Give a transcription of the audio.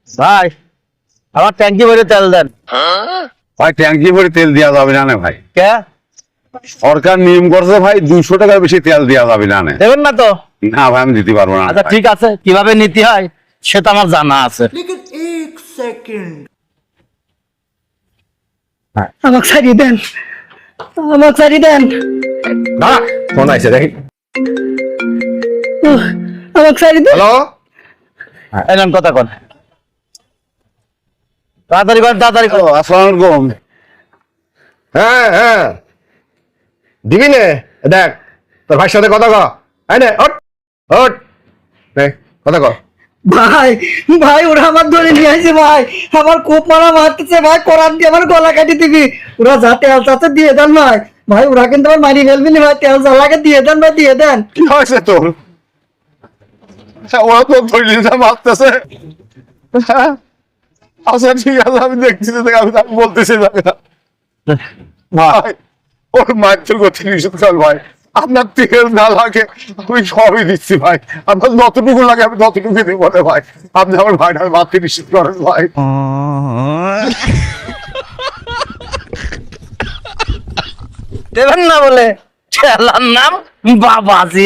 ভাই আমার ট্যাঙ্কি ভরে তেল দেন। ভাই ট্যাঙ্কি ভরে তেল দেওয়া যাবে না ভাই, কে সরকার নিয়ম করছে ভাই 200 টাকার বেশি তেল দেওয়া যাবে না। দেবেন না তো? না ভাই আমি দিতে পারবো না। আচ্ছা ঠিক আছে, কিভাবে নিতে হয় সেটা আমার জানা আছে। আমাকে ছাড়িয়ে দেন, আমাকে ছাড়িয়ে দেন, না ফোন আইছে দেখি। আমাকে ছাড়িয়ে দেন। হ্যালো, এই নেন কথা কন, তাড়াতাড়ি করেন, তাড়াতাড়ি করেন। আসসালামু আলাইকুম। হ্যাঁ হ্যাঁ দিবি নে, দেখ তোর ভাইয়ের সাথে কথা ক। এই নে ওঠ ওঠ, নে কথা ক। ভাই ভাই ওরা আমার ধরে নিয়ে আসছে ভাই, আমার খুব মারা মারতেছে ভাই, কোরআন দিয়ে আমার গলা কাটি দিবি। ওরা যা তেল চাচ্ছে দিয়ে দেন ভাই, ভাই ওরা কিন্তু আমার মারি ফেলবি না ভাই, তেল জ্বালাকে দিয়ে দেন ভাই, দিয়ে দেন। কি হয়েছে তোর? ওরা তো ধরে মারতেছে। আচ্ছা ঠিক আছে, আমি দেখছি, আমি বলতেছি ভাই ওর মায়ের গতি নিষেধ কর ভাই, আপনার তেল না লাগে আমি সবই দিচ্ছি ভাই, আপনার যতটুকু লাগে আমি ততটুকু দিব না ভাই, আপনি আমার ভাইটার মারতে নিষেধ করেন ভাই। দেবেন না বলে ঠেলার নাম বাবাজি।